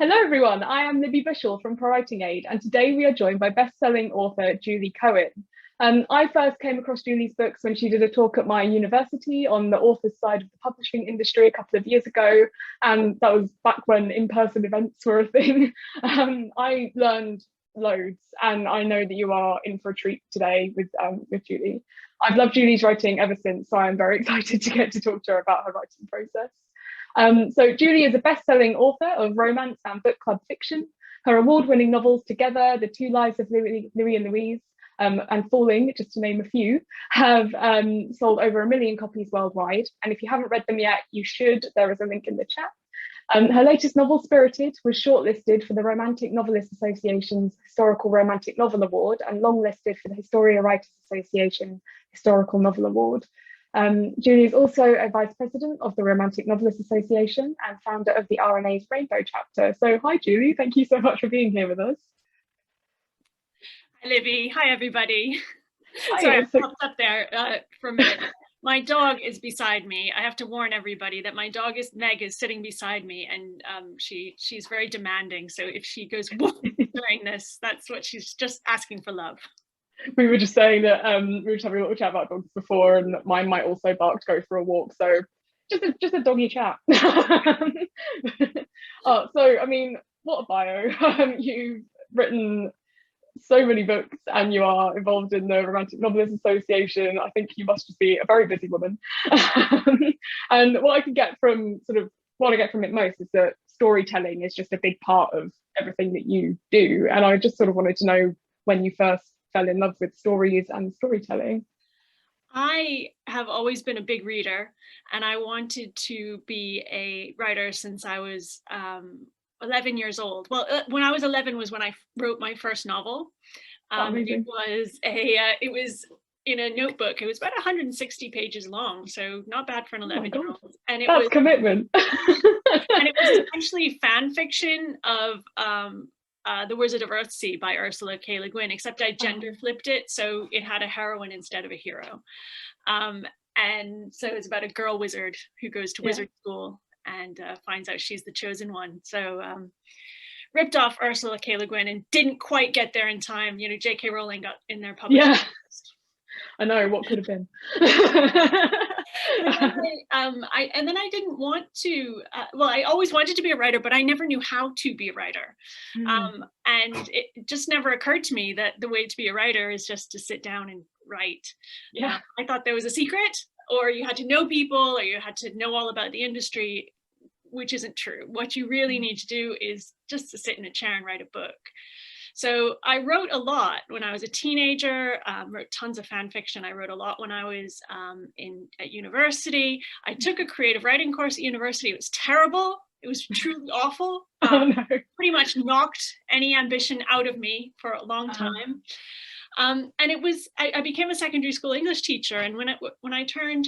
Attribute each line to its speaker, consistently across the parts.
Speaker 1: Hello everyone, I am Libby Bushell from ProWritingAid, and today we are joined by best-selling author Julie Cohen. I first came across Julie's books when she did a talk at my university on the author's side of the publishing industry a couple of years ago, and that was back when in-person events were a thing. I learned loads, and I know that you are in for a treat today with Julie. I've loved Julie's writing ever since, so I'm very excited to get to talk to her about her writing process. So Julie is a best-selling author of romance and book club fiction. Her award-winning novels Together, The Two Lives of Louis and Louise, and Falling, just to name a few, have sold over 1 million copies worldwide. And if you haven't read them yet, you should. There is a link in the chat. Her latest novel, Spirited, was shortlisted for the Romantic Novelists Association's Historical Romantic Novel Award and longlisted for the Historia Writers Association Historical Novel Award. Julie is also a vice president of the Romantic Novelists Association and founder of the RNA's Rainbow Chapter. So hi, Julie. Thank you so much for being here with us.
Speaker 2: Hi, Libby. Hi, everybody.
Speaker 1: Hi,
Speaker 2: Sorry, I popped up there for a minute. My dog is beside me. I have to warn everybody that my dog Meg is sitting beside me, and she's very demanding. So if she goes during this, that's what she's just asking for love.
Speaker 1: We were just saying that we were just having a little chat about dogs before, and mine might also bark to go for a walk. So just a doggy chat. So I mean, what a bio! You've written so many books, and you are involved in the Romantic Novelists Association. I think you must just be a very busy woman. And what I get from it most is that storytelling is just a big part of everything that you do. And I just sort of wanted to know when you first fell in love with stories and storytelling.
Speaker 2: I have always been a big reader, and I wanted to be a writer since I was 11 years old. Well, when I was 11 was when I wrote my first novel. It was in a notebook. It was about 160 pages long, so not bad for an 11-year-old. And
Speaker 1: that's commitment.
Speaker 2: And it was essentially fan fiction of The Wizard of Earthsea by Ursula K. Le Guin, except I gender flipped it, so it had a heroine instead of a hero. And so it's about a girl wizard who goes to wizard school and finds out she's the chosen one. So ripped off Ursula K. Le Guin and didn't quite get there in time. You know, J.K. Rowling got in there published.
Speaker 1: Yeah, I know, what could have been.
Speaker 2: And then I didn't want to, I always wanted to be a writer, but I never knew how to be a writer. And it just never occurred to me that the way to be a writer is just to sit down and write.
Speaker 1: Yeah.
Speaker 2: I thought there was a secret, or you had to know people, or you had to know all about the industry, which isn't true. What you really need to do is just to sit in a chair and write a book. So I wrote a lot when I was a teenager, wrote tons of fan fiction. I wrote a lot when I was at university. I took a creative writing course at university. It was terrible. It was truly awful. Pretty much knocked any ambition out of me for a long time. And it was, I became a secondary school English teacher. And when I turned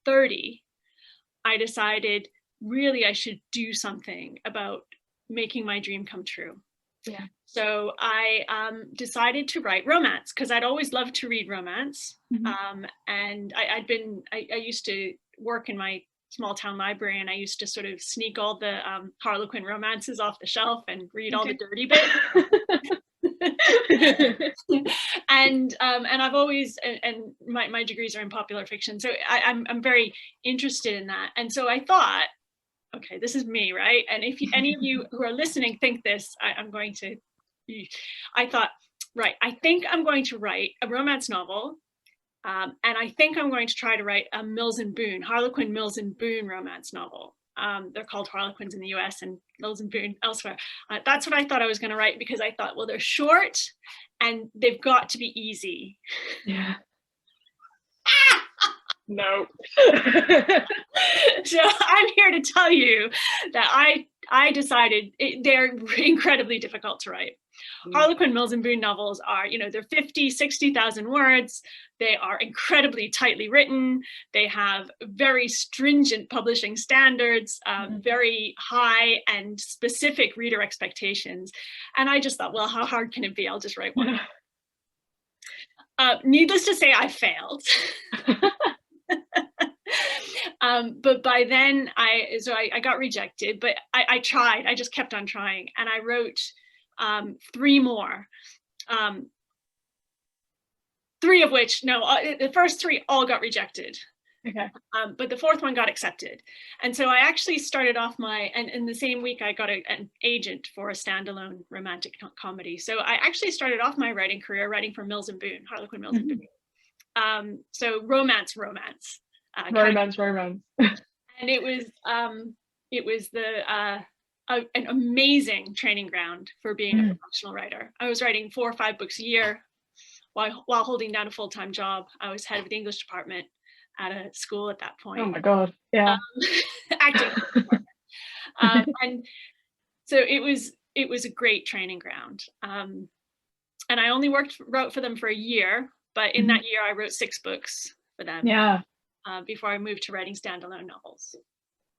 Speaker 2: 30, I decided really I should do something about making my dream come true.
Speaker 1: Yeah.
Speaker 2: So I decided to write romance because I'd always loved to read romance. And I used to work in my small town library, and I used to sort of sneak all the Harlequin romances off the shelf and read all the dirty bits. And I've always, and my degrees are in popular fiction, so I'm very interested in that. And so I thought, okay, this is me, right? And if any of you who are listening think this, I thought, right, I think I'm going to write a romance novel, and I think I'm going to try to write a Mills and Boon, Harlequin Mills and Boon romance novel. They're called Harlequins in the US and Mills and Boon elsewhere. That's what I thought I was going to write, because I thought, well, they're short and they've got to be easy.
Speaker 1: Yeah. No.
Speaker 2: So I'm here to tell you that I decided they're incredibly difficult to write. Harlequin Mills and Boon novels are, they're 50, 60,000 words. They are incredibly tightly written. They have very stringent publishing standards, very high and specific reader expectations. And I just thought, well, how hard can it be? I'll just write one. Needless to say, I failed. But by then I got rejected, but I tried. I just kept on trying, and I wrote 3 more. 3 of which, no, the first 3 all got rejected.
Speaker 1: Okay.
Speaker 2: But the 4th one got accepted. And so I actually started off and in the same week I got an agent for a standalone romantic comedy. So I actually started off my writing career writing for Mills and Boon, Harlequin Mills and Boon. So romance.
Speaker 1: Romance.
Speaker 2: And it was an amazing training ground for being a professional writer. I was writing 4 or 5 books a year while holding down a full-time job. I was head of the English department at a school at that point.
Speaker 1: Oh my God, yeah.
Speaker 2: Acting department. And so it was a great training ground. And I only wrote for them for a year, but in that year I wrote 6 books for them.
Speaker 1: Yeah.
Speaker 2: Before I moved to writing standalone novels.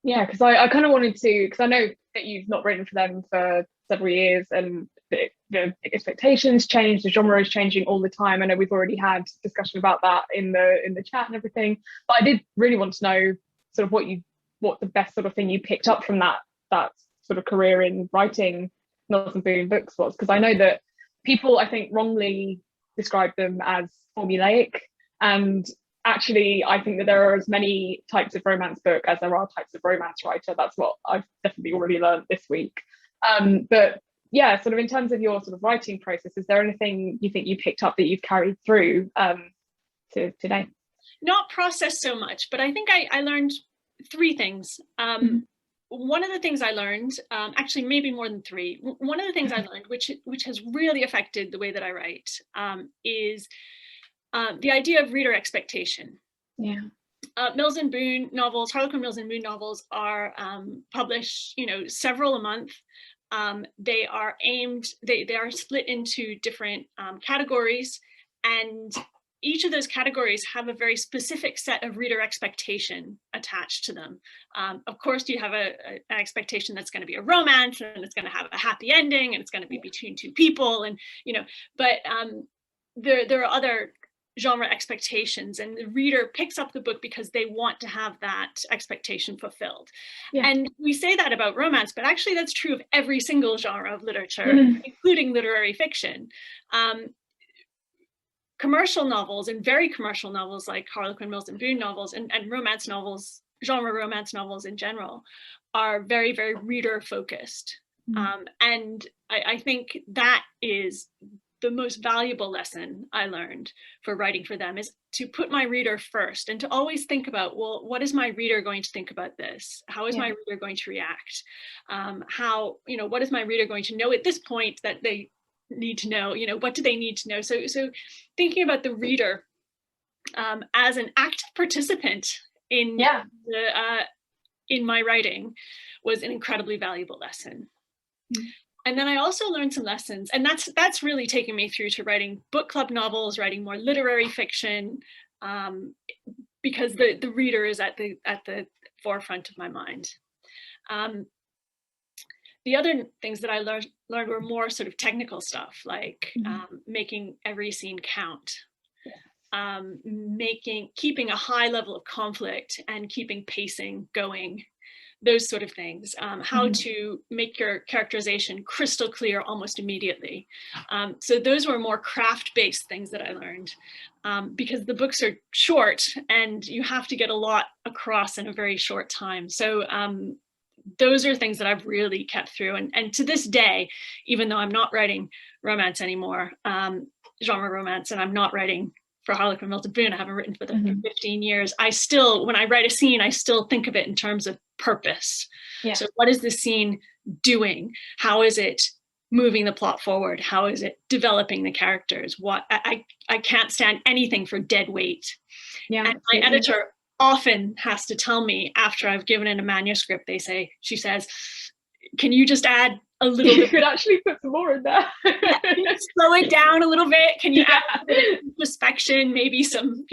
Speaker 1: Yeah, because I kind of wanted to, because I know that you've not written for them for several years, and the expectations change, the genre is changing all the time. I know we've already had discussion about that in the chat and everything, but I did really want to know sort of what the best sort of thing you picked up from that sort of career in writing Mills and Boon books was, because I know that people, I think, wrongly describe them as formulaic, and actually I think that there are as many types of romance book as there are types of romance writer. That's what I've definitely already learned this week. But yeah, sort of in terms of your sort of writing process, is there anything you think you picked up that you've carried through to today?
Speaker 2: Not processed so much, but I think I learned 3 things. One of the things I learned, actually maybe more than 3, one of the things I learned, which has really affected the way that I write, is the idea of reader expectation. Yeah. Mills and Boon novels, Harlequin Mills and Boon novels are published, several a month. They are split into different categories, and each of those categories have a very specific set of reader expectation attached to them. Of course, you have an expectation that's going to be a romance, and it's going to have a happy ending, and it's going to be between 2 people, and but there are other genre expectations, and the reader picks up the book because they want to have that expectation fulfilled. Yeah. And we say that about romance, but actually that's true of every single genre of literature, including literary fiction. Commercial novels, and very commercial novels like Harlequin Mills and Boon novels, and romance novels, genre romance novels in general, are very, very reader focused. And I think that is the most valuable lesson I learned for writing for them, is to put my reader first, and to always think about, well, what is my reader going to think about this? How is my reader going to react? What is my reader going to know at this point that they need to know? What do they need to know? So thinking about the reader as an active participant in my writing was an incredibly valuable lesson. And then I also learned some lessons, and that's really taken me through to writing book club novels, writing more literary fiction, because the reader is at the forefront of my mind. The other things that I learned were more sort of technical stuff, like making every scene count, keeping a high level of conflict and keeping pacing going. Those sort of things, how to make your characterization crystal clear almost immediately. So those were more craft-based things that I learned, because the books are short and you have to get a lot across in a very short time. So those are things that I've really kept through. And to this day, even though I'm not writing romance anymore, genre romance, and I'm not writing for Harlequin Mills and Boon, I haven't written for them for 15 years. I still, when I write a scene, I still think of it in terms of purpose. Yeah. So what is the scene doing? How is it moving the plot forward? How is it developing the characters? I can't stand anything for dead weight. Yeah. And my editor often has to tell me, after I've given in a manuscript, she says, can you just add a little bit?
Speaker 1: You could actually put some more in there.
Speaker 2: Slow it down a little bit. Can you add a bit of introspection, maybe some,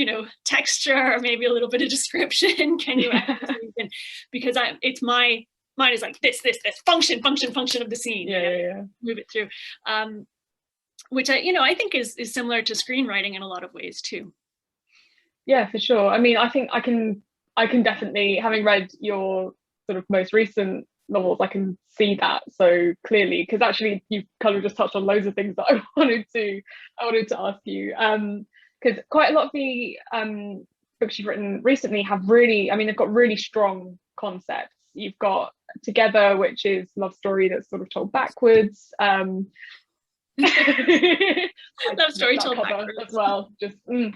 Speaker 2: texture, or maybe a little bit of description? Can you add something? Because mine is like this function of the scene. Yeah. Move it through. Which I think is similar to screenwriting in a lot of ways too.
Speaker 1: Yeah, for sure. I mean, I think I I can definitely, having read your sort of most recent novels, I can see that so clearly, because actually you've kind of just touched on loads of things that I wanted to ask you. Because quite a lot of the books you've written recently have really, I mean, they've got really strong concepts. You've got Together, which is a love story that's sort of told backwards.
Speaker 2: Love story told backwards
Speaker 1: as well. Just and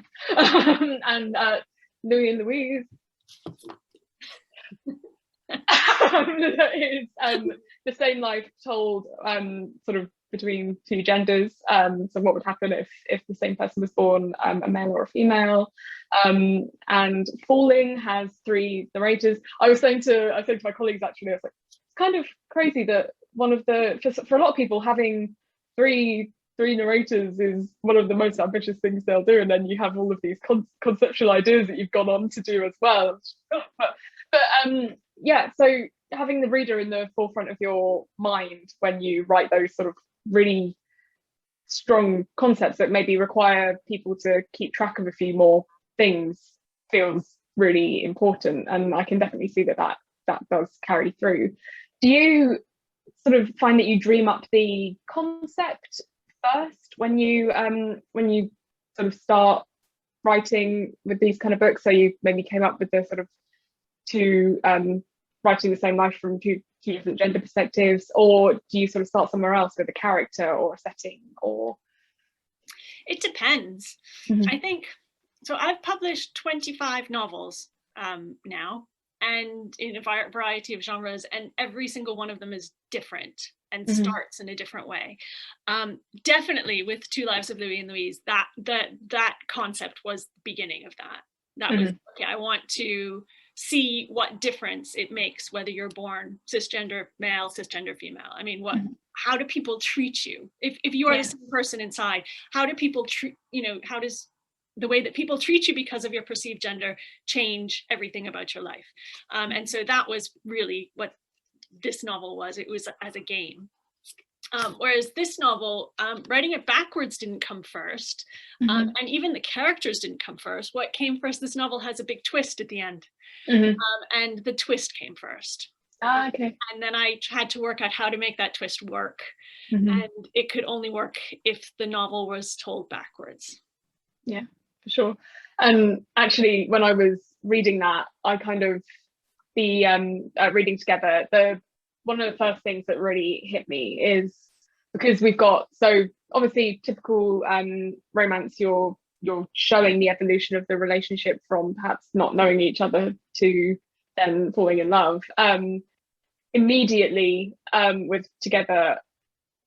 Speaker 1: Louis and Louise. Is the same life told sort of between two genders. So what would happen if the same person was born a male or a female? And Falling has 3 narrators. I said to my colleagues, actually, I was like, it's kind of crazy that one of the for a lot of people, having three narrators is one of the most ambitious things they'll do, and then you have all of these conceptual ideas that you've gone on to do as well. But yeah, so having the reader in the forefront of your mind when you write those sort of really strong concepts that maybe require people to keep track of a few more things feels really important, and I can definitely see that does carry through. Do you sort of find that you dream up the concept first when you sort of start writing with these kind of books? So you maybe came up with the sort of two writing the same life from two different gender perspectives, or do you sort of start somewhere else with a character or a setting? Or
Speaker 2: it depends. I think so. I've published 25 novels now, and in a variety of genres, and every single one of them is different and starts in a different way. Definitely with Two Lives of Louis and Louise, that concept was the beginning of that. That was, okay, I want to see what difference it makes whether you're born cisgender male, cisgender female. I mean, how do people treat you? If you are the same person inside, how do people treat, how does the way that people treat you because of your perceived gender change everything about your life? And so that was really what this novel was. It was as a game. Whereas this novel, writing it backwards didn't come first, and even the characters didn't come first. What came first? This novel has a big twist at the end, and the twist came first.
Speaker 1: Okay.
Speaker 2: And then I had to work out how to make that twist work, and it could only work if the novel was told backwards.
Speaker 1: Yeah, for sure. And actually, when I was reading that, I kind of reading Together, one of the first things that really hit me is because we've got, so obviously typical romance, you're showing the evolution of the relationship from perhaps not knowing each other to then falling in love. Immediately with Together,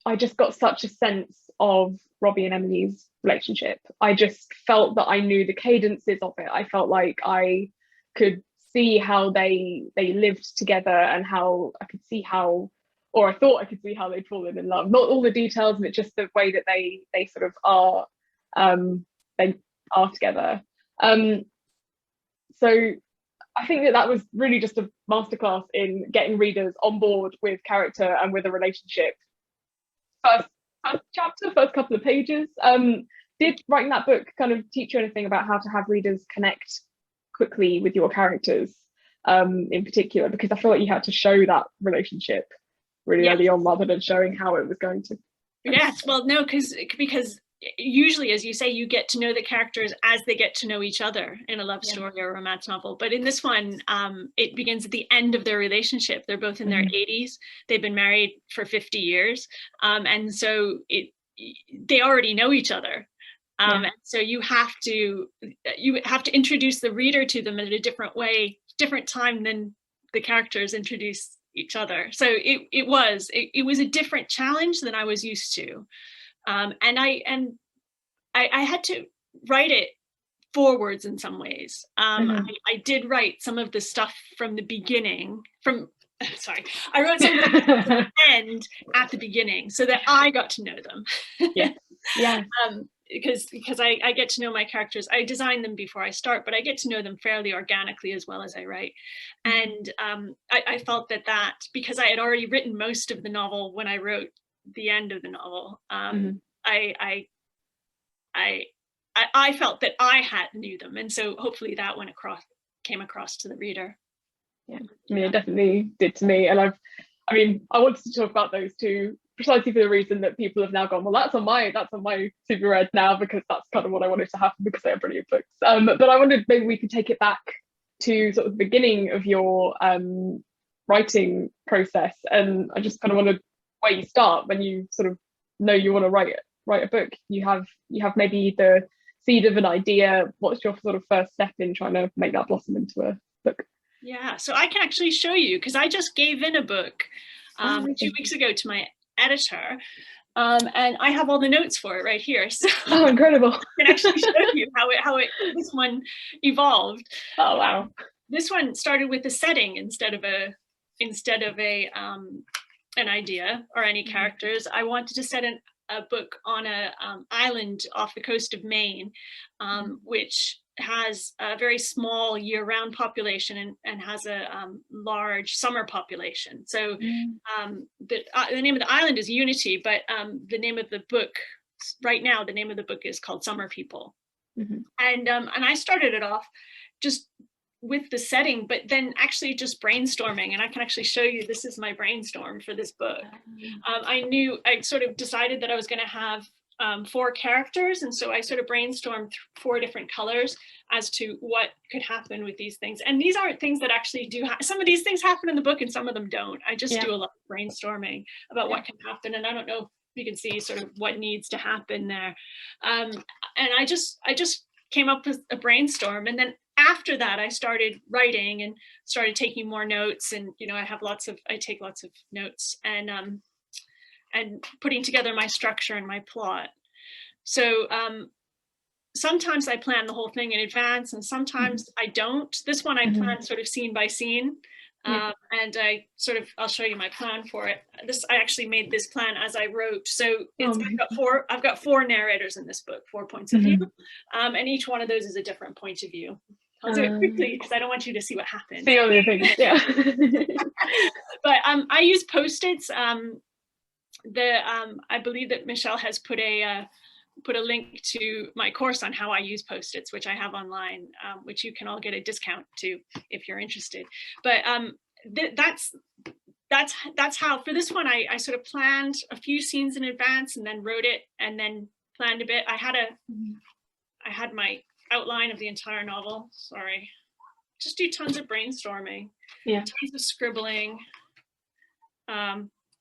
Speaker 1: I just got such a sense of Robbie and Emily's relationship. I just felt that I knew the cadences of it. I felt like I could see how they lived together, and how I could see how, or I thought I could see how they'd fallen in love. Not all the details, but just the way that they sort of are together. So I think that was really just a masterclass in getting readers on board with character and with a relationship. First chapter, first couple of pages. Did writing that book kind of teach you anything about how to have readers connect quickly with your characters in particular? Because I feel like you had to show that relationship really early on, rather than showing how it was going to.
Speaker 2: Yes, well, no, because usually, as you say, you get to know the characters as they get to know each other in a love story or a romance novel. But in this one, it begins at the end of their relationship. They're both in their 80s. They've been married for 50 years. And so they already know each other. And so you have to introduce the reader to them in a different way, different time than the characters introduce each other. So it was a different challenge than I was used to. And I had to write it forwards in some ways. I did write some of the stuff from the beginning, I wrote some of the end at the beginning so that I got to know them.
Speaker 1: Yeah.
Speaker 2: Because I get to know my characters. I design them before I start, but I get to know them fairly organically as well as I write. And I felt that because I had already written most of the novel when I wrote the end of the novel, I felt that I knew them, and so hopefully that came across to the reader.
Speaker 1: Yeah, I mean, it definitely did to me. And I wanted to talk about those two precisely for the reason that people have now gone, well, that's on my super read now, because that's kind of what I wanted to happen, because they are brilliant books. But I wondered maybe we could take it back to sort of the beginning of your writing process, and I just kind of wondered where you start when you sort of know you want to write a book. You have maybe the seed of an idea. What's your sort of first step in trying to make that blossom into a book?
Speaker 2: Yeah, so I can actually show you, because I just gave in a book 2 weeks ago to my editor, and I have all the notes for it right here. So
Speaker 1: oh, incredible!
Speaker 2: I can actually show you how this one evolved.
Speaker 1: Oh wow!
Speaker 2: This one started with a setting instead of an idea or any characters. I wanted to set a book on a island off the coast of Maine, which has a very small year-round population and has a large summer population. So the name of the island is Unity, but the name of the book right now, the name of the book is called Summer People. And I started it off just with the setting, but then actually just brainstorming, and I can actually show you, this is my brainstorm for this book. I sort of decided that I was going to have 4 characters, and so I sort of brainstormed 4 different colors as to what could happen with these things. And these aren't things that actually do some of these things happen in the book and some of them don't. I just do a lot of brainstorming about what can happen, and I don't know if you can see sort of what needs to happen there. And I just came up with a brainstorm, and then after that I started writing and started taking more notes, and I take lots of notes, and putting together my structure and my plot. So sometimes I plan the whole thing in advance, and sometimes I don't. This one I plan sort of scene by scene, and I'll show you my plan for it. I actually made this plan as I wrote. So I've got 4 narrators in this book, 4 points of view, and each one of those is a different point of view. I'll do it quickly because I don't want you to see what happens.
Speaker 1: See all the things, yeah.
Speaker 2: But I use Post-its. I believe that Michelle has put a link to my course on how I use Post-its, which I have online, which you can all get a discount to if you're interested. But that's how, for this one, I sort of planned a few scenes in advance and then wrote it and then planned a bit. I had my outline of the entire novel. Sorry, just do tons of brainstorming, tons of scribbling.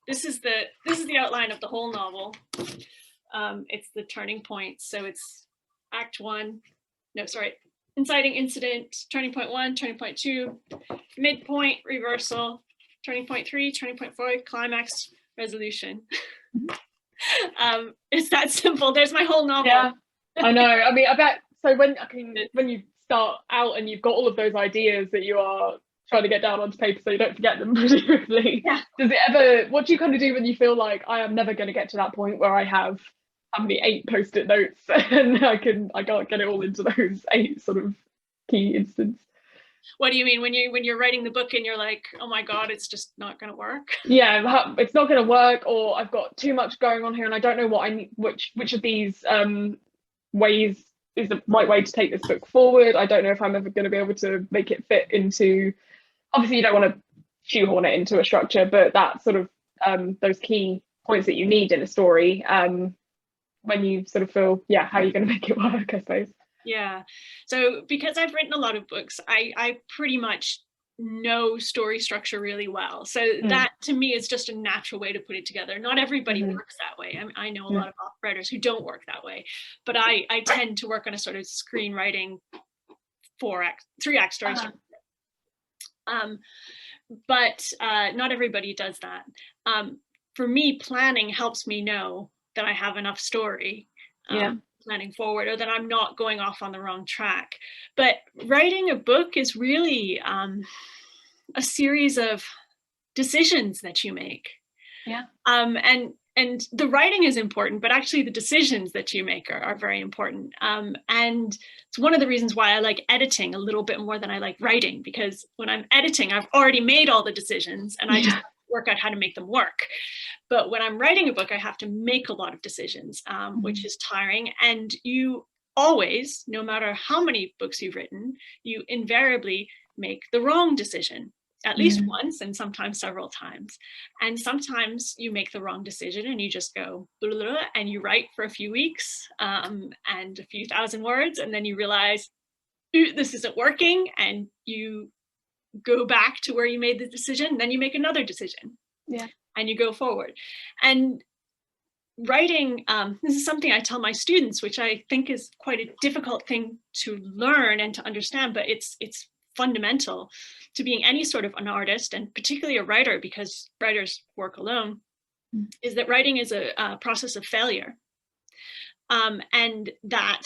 Speaker 2: This is the outline of the whole novel. It's the turning point. So it's inciting incident, turning point 1, turning point 2, midpoint, reversal, turning point 3, turning point 4, climax, resolution. It's that simple. There's my whole novel.
Speaker 1: Yeah, I know. I mean, I bet. So when you start out and you've got all of those ideas that you are trying to get down onto paper so you don't forget them, presumably. Yeah. What do you kind of do when you feel like, I am never going to get to that point where I have 8 Post-it notes and I can't get it all into those 8 sort of key instances?
Speaker 2: What do you mean when you're writing the book and you're like, oh my God, it's just not going to work?
Speaker 1: Yeah, it's not going to work, or I've got too much going on here and I don't know what I need, which of these ways is the right way to take this book forward. I don't know if I'm ever going to be able to make it fit into, obviously you don't want to shoehorn it into a structure, but that sort of those key points that you need in a story, when you sort of feel, how you're going to make it work, I suppose.
Speaker 2: Yeah, so because I've written a lot of books, I pretty much know story structure really well. So that to me is just a natural way to put it together. Not everybody works that way. I know a lot of writers who don't work that way, but I tend to work on a sort of screenwriting 3-act story structure. But not everybody does that. For me, planning helps me know that I have enough story. Planning forward, or that I'm not going off on the wrong track. But writing a book is really a series of decisions that you make. And the writing is important, but actually the decisions that you make are very important. And it's one of the reasons why I like editing a little bit more than I like writing, because when I'm editing, I've already made all the decisions and I just work out how to make them work. But when I'm writing a book, I have to make a lot of decisions, which is tiring. And you always, no matter how many books you've written, you invariably make the wrong decision at least once, and sometimes several times. And sometimes you make the wrong decision and you just go blah, blah, blah, and you write for a few weeks and a few thousand words, and then you realize, ooh, this isn't working, and you go back to where you made the decision, then you make another decision, and you go forward. And writing, this is something I tell my students, which I think is quite a difficult thing to learn and to understand, but it's fundamental to being any sort of an artist, and particularly a writer, because writers work alone, is that writing is a process of failure. And that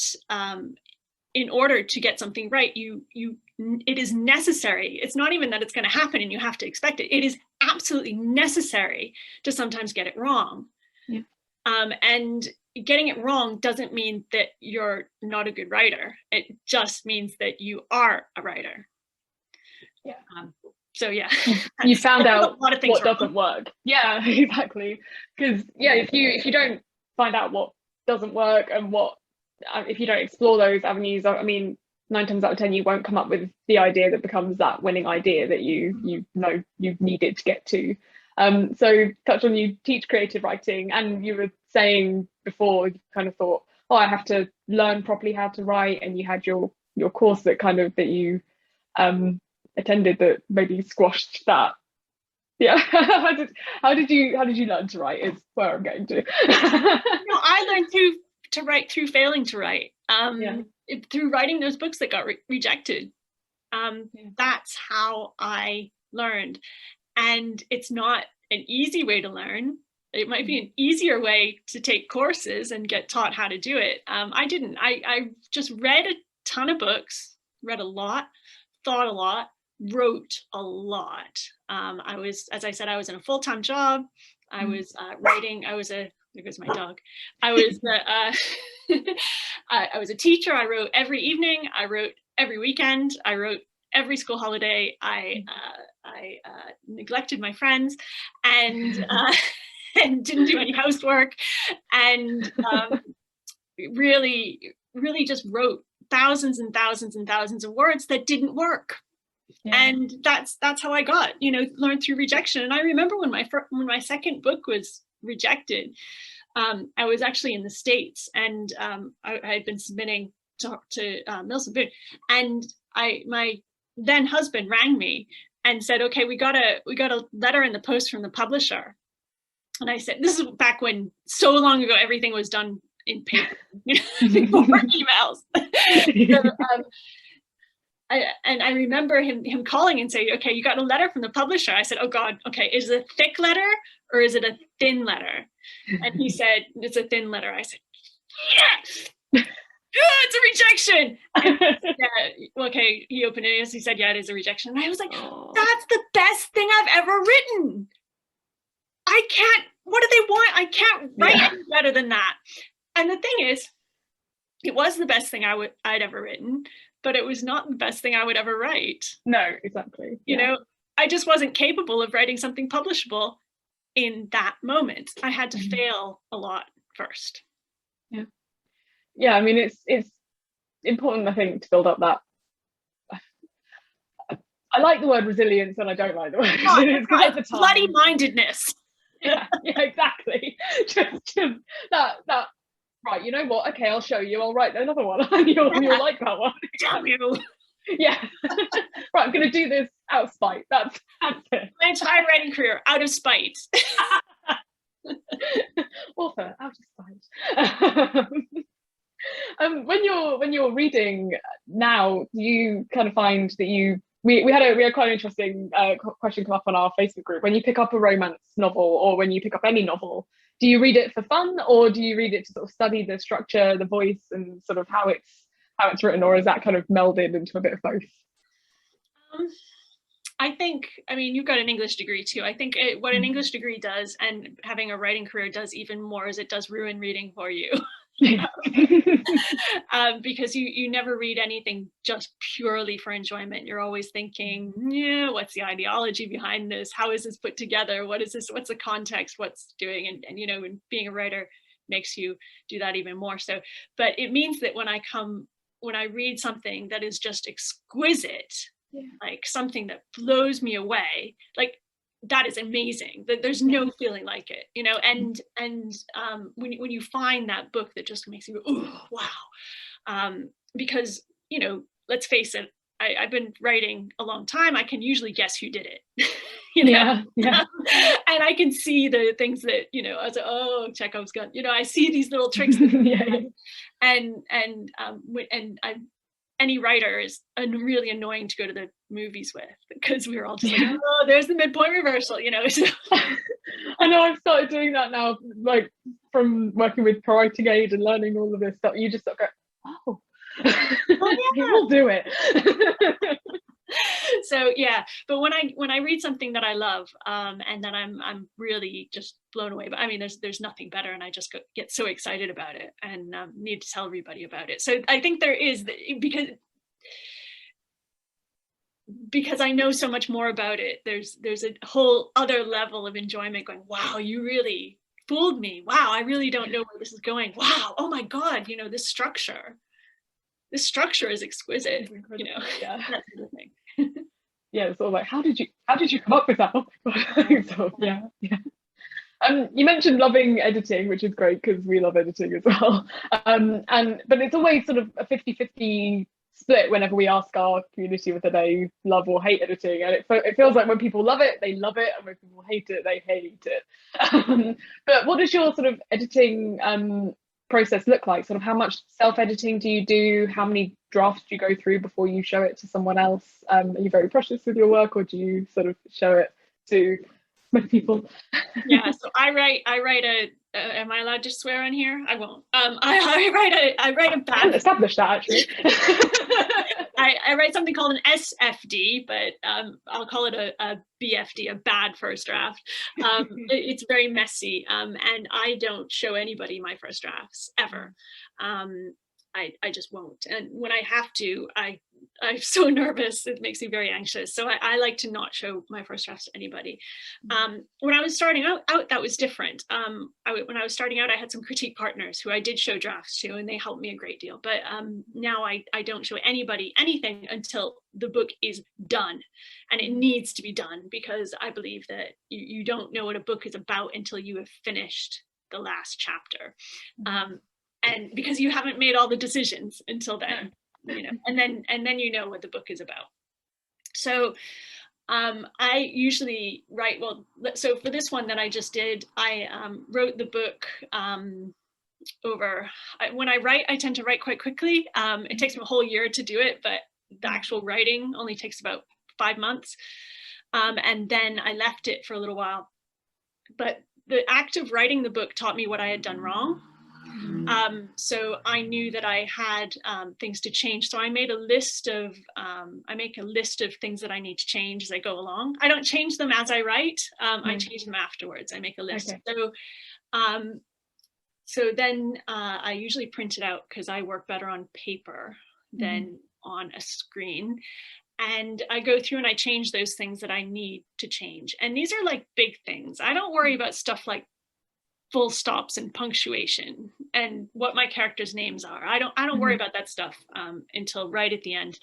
Speaker 2: in order to get something right, it is necessary. It's not even that it's going to happen and you have to expect it. It is absolutely necessary to sometimes get it wrong. And getting it wrong doesn't mean that you're not a good writer. It just means that you are a writer. So yeah,
Speaker 1: you found out
Speaker 2: a lot of things
Speaker 1: what doesn't work. Yeah, exactly. Because if you don't find out what doesn't work and what, if you don't explore those avenues, I mean, 9 times out of 10 you won't come up with the idea that becomes that winning idea that you know you needed to get to. So touch on, you teach creative writing, and you were saying before you kind of thought, oh, I have to learn properly how to write, and you had your course that you attended that maybe squashed that. How did you learn to write is where I'm getting to.
Speaker 2: I learned to write through failing to write, through writing those books that got rejected. That's how I learned. And it's not an easy way to learn. It might be an easier way to take courses and get taught how to do it. I didn't. I just read a ton of books, read a lot, thought a lot, wrote a lot. I was, as I said, I was in a full-time job. I was writing. There goes my dog. I was I was a teacher. I wrote every evening. I wrote every weekend. I wrote every school holiday. I neglected my friends and and didn't do any housework, and really just wrote thousands and thousands and thousands of words that didn't work. And that's how I got, learned through rejection. And I remember when my second book was rejected, I was actually in the States, and I had been submitting to Mills and Boon, and my then husband rang me and said, okay, we got a letter in the post from the publisher. And I said, this is back when, so long ago, everything was done in paper, before emails. So, I remember him calling and saying, okay, you got a letter from the publisher. I said, oh God, okay, is it a thick letter or is it a thin letter? And he said, it's a thin letter. I said, yeah, it's a rejection. And, okay, he opened it and he said, yeah, it is a rejection. And I was like, that's the best thing I've ever written. What do they want? I can't write any better than that. And the thing is, it was the best thing I'd ever written, but it was not the best thing I would ever write.
Speaker 1: No, exactly.
Speaker 2: You know, I just wasn't capable of writing something publishable in that moment. I had to fail a lot first.
Speaker 1: Yeah, I mean, it's important, I think, to build up that. I like the word resilience, and I don't like the word resilience, because at the time,
Speaker 2: bloody-mindedness.
Speaker 1: Yeah, exactly. Just that. Right, you know what? Okay, I'll show you. I'll write another one, and you'll like that one.
Speaker 2: Damn you.
Speaker 1: Yeah. Right, I'm going to do this out of spite. That's it.
Speaker 2: My entire writing career out of spite.
Speaker 1: Author out of spite. When you're reading now, do you kind of find that we had quite an interesting question come up on our Facebook group. When you pick up a romance novel, or when you pick up any novel, do you read it for fun, or do you read it to sort of study the structure, the voice, and sort of how it's written, or is that kind of melded into a bit of both?
Speaker 2: I think, I mean, you've got an English degree too. I think what an English degree does, and having a writing career does even more, is it does ruin reading for you. Because you never read anything just purely for enjoyment. You're always thinking, yeah, what's the ideology behind this? How is this put together? What is this? What's the context? What's doing? And and being a writer makes you do that even more so. But it means that when I read something that is just exquisite, like something that blows me away, like that is amazing. That there's no feeling like it, you know. And when you find that book that just makes you go, oh wow, because, you know, let's face it, I've been writing a long time. I can usually guess who did it. You know?
Speaker 1: Yeah.
Speaker 2: And I can see the things that, you know, I was like, oh, Chekhov's gun. You know, I see these little tricks. And any writer is really annoying to go to the movies with, because we were all just like, oh, there's the midpoint reversal, you know. So.
Speaker 1: I know, I've started doing that now, like from working with ProWritingAid and learning all of this stuff. You just sort of go, oh, we'll do it.
Speaker 2: So yeah, but when I read something that I love, and that I'm really just blown away, but I mean, there's nothing better, and I just get so excited about it, and need to tell everybody about it. So I think there is, because I know so much more about it, there's a whole other level of enjoyment going, wow, you really fooled me. Wow, I really don't know where this is going. Wow, oh my God, you know, this structure is exquisite, you know.
Speaker 1: Yeah.
Speaker 2: That sort of thing.
Speaker 1: Yeah, it's all like, how did you come up with that? So, yeah. You mentioned loving editing, which is great because we love editing as well. But it's always sort of a 50-50 split whenever we ask our community whether they love or hate editing, and it feels like when people love it, they love it, and when people hate it, they hate it. But what does your sort of editing process look like? Sort of how much self-editing do you do? How many drafts do you go through before you show it to someone else? Are you very precious with your work, or do you sort of show it to many people?
Speaker 2: Yeah, so I write a am I allowed to swear on here? I won't. I write a bad.
Speaker 1: I haven't established that actually.
Speaker 2: I write something called an SFD, but I'll call it a BFD, a bad first draft. It's very messy, and I don't show anybody my first drafts ever. I just won't. And when I have to, I'm so nervous. It makes me very anxious. So I like to not show my first drafts to anybody. When I was starting out, that was different. When I was starting out, I had some critique partners who I did show drafts to, and they helped me a great deal. But now I don't show anybody anything until the book is done. And it needs to be done, because I believe that you don't know what a book is about until you have finished the last chapter. And because you haven't made all the decisions until then, you know, and then you know what the book is about. So I usually write, well, so for this one that I just did, I wrote the book when I write, I tend to write quite quickly. It takes me a whole year to do it, but the actual writing only takes about 5 months. And then I left it for a little while. But the act of writing the book taught me what I had done wrong. So I knew that I had things to change. So I made a list of, I make a list of things that I need to change as I go along. I don't change them as I write. I change them afterwards. I make a list. Okay. So then I usually print it out, because I work better on paper than on a screen. And I go through and I change those things that I need to change. And these are like big things. I don't worry about stuff like full stops and punctuation and what my characters' names are. I don't worry about that stuff until right at the end.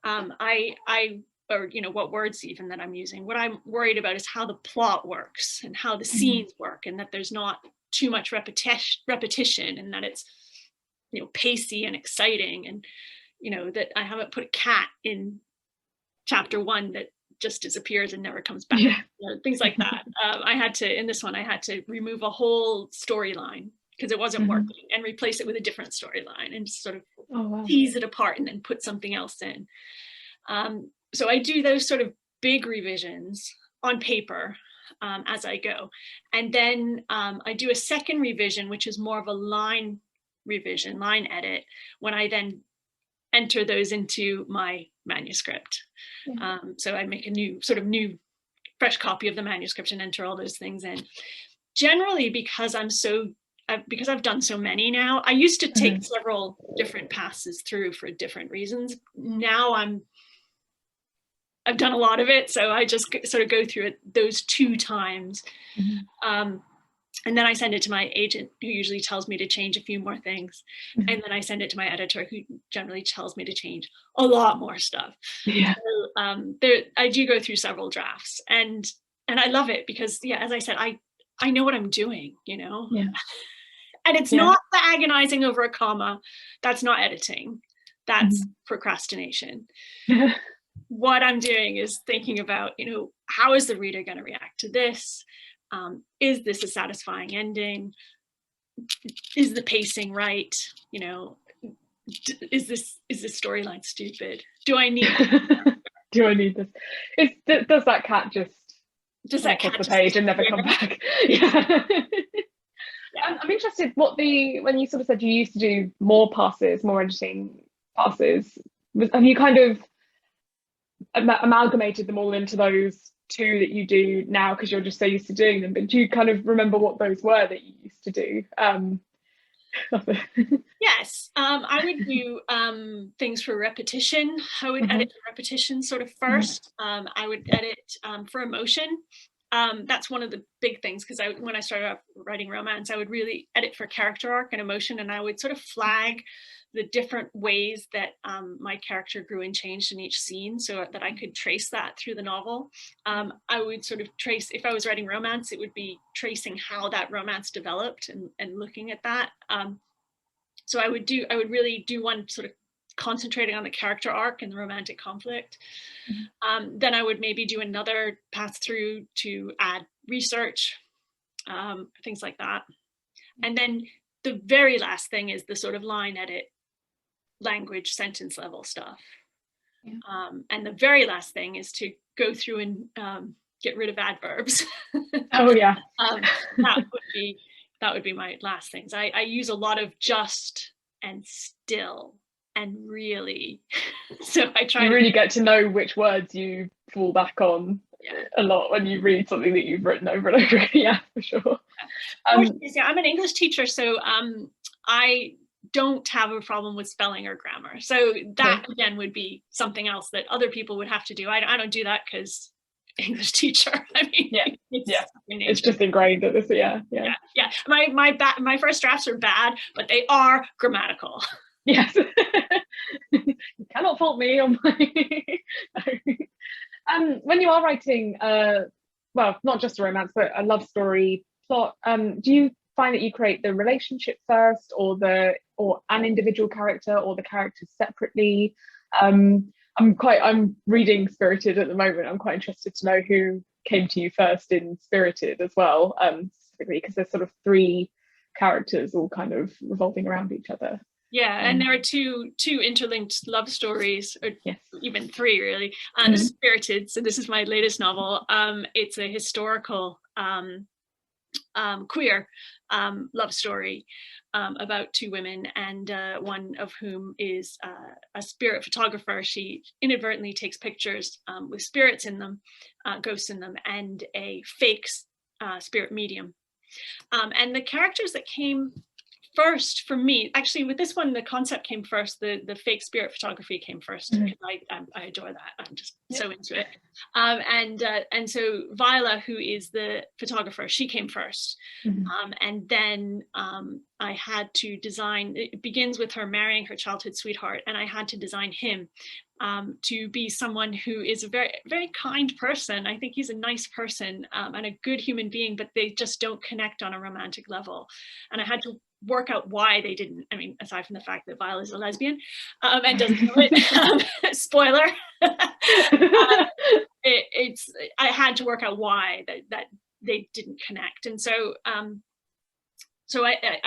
Speaker 2: Or you know, what words even that I'm using. What I'm worried about is how the plot works and how the scenes work, and that there's not too much repetition, and that it's, you know, pacey and exciting, and you know, that I haven't put a cat in chapter 1 that just disappears and never comes back. You know, things like that. In this one, I had to remove a whole storyline because it wasn't working, and replace it with a different storyline, and just sort of tease it apart and then put something else in. So I do those sort of big revisions on paper as I go. And then I do a second revision, which is more of a line revision, line edit, when I then enter those into my manuscript. So I make a new fresh copy of the manuscript and enter all those things in. Generally, because I've done so many now, I used to take several different passes through for different reasons. Now I've done a lot of it, so I just sort of go through it those 2 times. And then I send it to my agent, who usually tells me to change a few more things. And then I send it to my editor, who generally tells me to change a lot more stuff. So I do go through several drafts, and I love it because, yeah, as I said, I know what I'm doing, you know.
Speaker 1: Yeah.
Speaker 2: And it's not the agonizing over a comma. That's not editing. That's procrastination. What I'm doing is thinking about, you know, how is the reader going to react to this? Is this a satisfying ending? Is the pacing right? You know, is this storyline stupid? Do I need
Speaker 1: do I need this? Does that cat just
Speaker 2: that
Speaker 1: off the page and never come back? Yeah. I'm interested when you sort of said you used to do more editing passes, have you kind of amalgamated them all into those two that you do now because you're just so used to doing them? But do you kind of remember what those were that you used to do?
Speaker 2: Yes, I would do things for repetition. I would edit the repetition sort of first. I would edit for emotion. That's one of the big things, because when I started off writing romance, I would really edit for character arc and emotion, and I would sort of flag the different ways that my character grew and changed in each scene, so that I could trace that through the novel. I would sort of trace, if I was writing romance, it would be tracing how that romance developed and looking at that. So I would really do one sort of concentrating on the character arc and the romantic conflict. Then I would maybe do another pass through to add research, things like that. And then the very last thing is the sort of line edit, language, sentence level stuff. And the very last thing is to go through and get rid of adverbs.
Speaker 1: Oh yeah.
Speaker 2: That would be my last things. I use a lot of just and still and really. So I try. You
Speaker 1: really get to know which words you fall back on a lot when you read something that you've written over and over again. Yeah, for sure.
Speaker 2: I'm an English teacher, so I don't have a problem with spelling or grammar. So that again would be something else that other people would have to do. I don't do that because English teacher. I mean,
Speaker 1: it's just ingrained at this. Yeah.
Speaker 2: My first drafts are bad, but they are grammatical.
Speaker 1: Yes. You cannot fault me on my. When you are writing, well, not just a romance, but a love story plot, do you find that you create the relationship first, or an individual character, or the characters separately? I'm reading Spirited at the moment. I'm quite interested to know who came to you first in Spirited as well, specifically because there's sort of 3 characters all kind of revolving around each other.
Speaker 2: Yeah, and there are two interlinked love stories, or even 3 really. Spirited, so this is my latest novel. It's a historical queer love story about 2 women, and one of whom is a spirit photographer. She inadvertently takes pictures with spirits in them, ghosts in them, and a fake spirit medium. And the characters that came first for me, actually with this one, the concept came first, the fake spirit photography came first, because I adore that. I'm just so into it. And so Viola, who is the photographer, she came first. And then I had to design, it begins with her marrying her childhood sweetheart, and I had to design him to be someone who is a very, very kind person. I think he's a nice person and a good human being, but they just don't connect on a romantic level. And I had to work out why they didn't. I mean, aside from the fact that Viola is a lesbian and doesn't know it, spoiler. I had to work out why that they didn't connect. And so I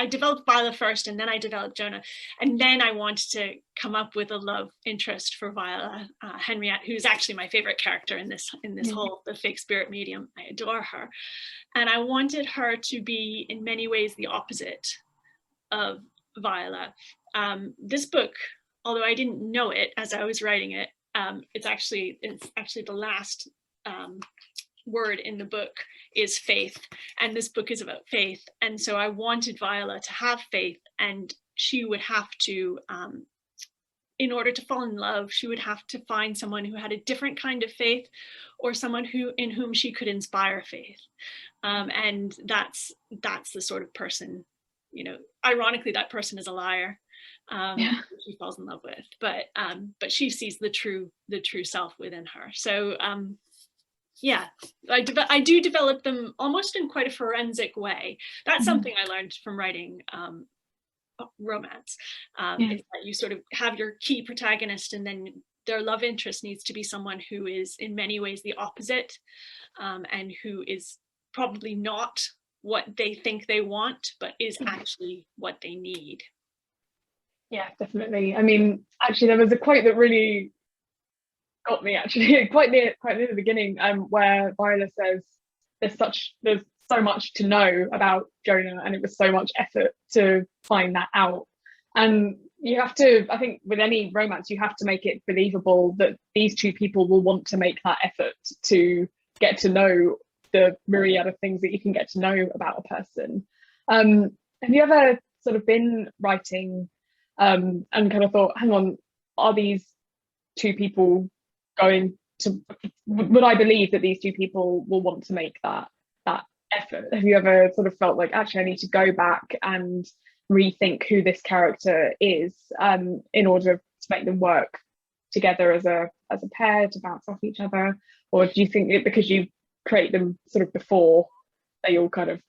Speaker 2: developed Viola first, and then I developed Jonah, and then I wanted to come up with a love interest for Viola, Henriette, who's actually my favorite character in this whole the fake spirit medium. I adore her, and I wanted her to be in many ways the opposite of Viola. This book, although I didn't know it as I was writing it, it's actually the last word in the book is faith, and this book is about faith. And so I wanted Viola to have faith, and she would have to, in order to fall in love, she would have to find someone who had a different kind of faith, or someone in whom she could inspire faith. And that's the sort of person, you know, ironically, that person is a liar. she falls in love with, but she sees the true self within her. So yeah, I do develop them almost in quite a forensic way. That's something I learned from writing romance, is that you sort of have your key protagonist, and then their love interest needs to be someone who is in many ways the opposite, and who is probably not what they think they want, but is actually what they need.
Speaker 1: Yeah, definitely. I mean, actually, there was a quote that really got me, actually, quite near the beginning, where Viola says, there's so much to know about Jonah, and it was so much effort to find that out. And you have to, I think with any romance, you have to make it believable that these two people will want to make that effort to get to know the myriad of things that you can get to know about a person. Have you ever sort of been writing and kind of thought, hang on, are these two people going to, would I believe that these two people will want to make that effort? Have you ever sort of felt like, actually, I need to go back and rethink who this character is in order to make them work together as a pair, to bounce off each other? Or do you think it, because you create them sort of before, they all kind of,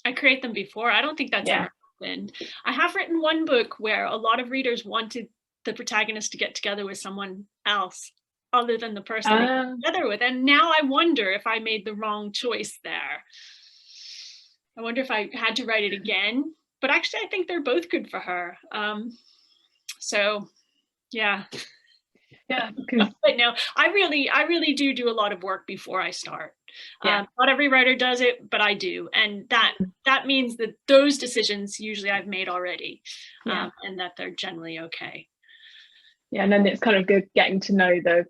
Speaker 2: I create them before. I don't think that's ever happened. I have written one book where a lot of readers wanted the protagonist to get together with someone else other than the person they got together with, and now I wonder if I made the wrong choice there. I wonder if I had to write it again, but actually I think they're both good for her. So yeah. But no, I really do a lot of work before I start. Not every writer does it, but I do, and that means that those decisions usually I've made already, and that they're generally okay.
Speaker 1: And then it's kind of good getting to know the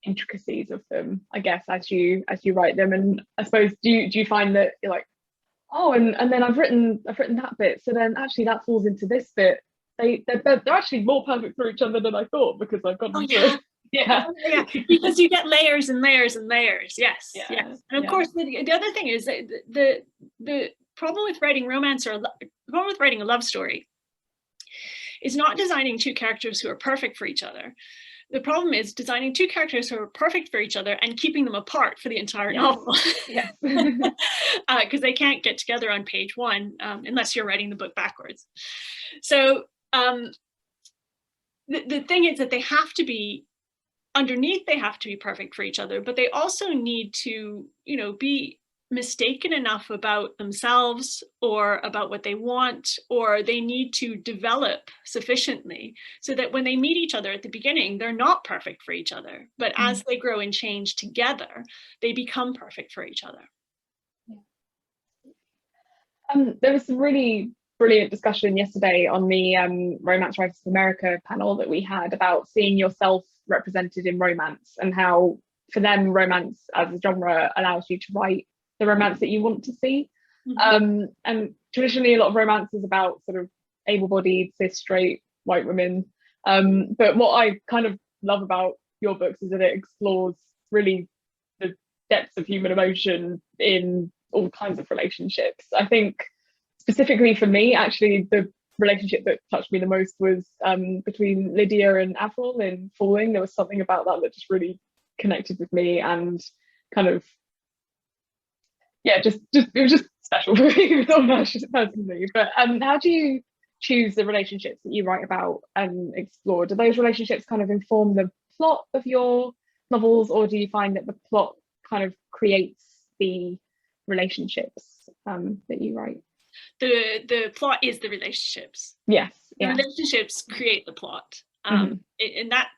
Speaker 1: intricacies of them, I guess, as you write them. And I suppose, do you find that you're like, oh, and then I've written that bit, so then actually that falls into this bit. They're actually more perfect for each other than I thought, because I've got
Speaker 2: because you get layers and layers and layers. Yes. And of course the other thing is that the problem with writing romance, or the problem with writing a love story, is not designing two characters who are perfect for each other. The problem is designing two characters who are perfect for each other and keeping them apart for the entire novel. Because they can't get together on page one unless you're writing the book backwards. So the thing is that they have to be, underneath they have to be perfect for each other, but they also need to, be mistaken enough about themselves or about what they want, or they need to develop sufficiently so that when they meet each other at the beginning, they're not perfect for each other, but as they grow and change together, they become perfect for each other.
Speaker 1: There was some really brilliant discussion yesterday on the Romance Writers of America panel that we had about seeing yourself represented in romance, and how for them romance as a genre allows you to write the romance that you want to see. And traditionally a lot of romance is about sort of able-bodied, cis, straight, white women. But what I kind of love about your books is that it explores really the depths of human emotion in all kinds of relationships. I think specifically for me, actually, the relationship that touched me the most was between Lydia and Avril in Falling. There was something about that just really connected with me, and kind of, just it was just special for me personally. But how do you choose the relationships that you write about and explore? Do those relationships kind of inform the plot of your novels, or do you find that the plot kind of creates the relationships that you write?
Speaker 2: The plot is the relationships.
Speaker 1: The
Speaker 2: relationships create the plot. And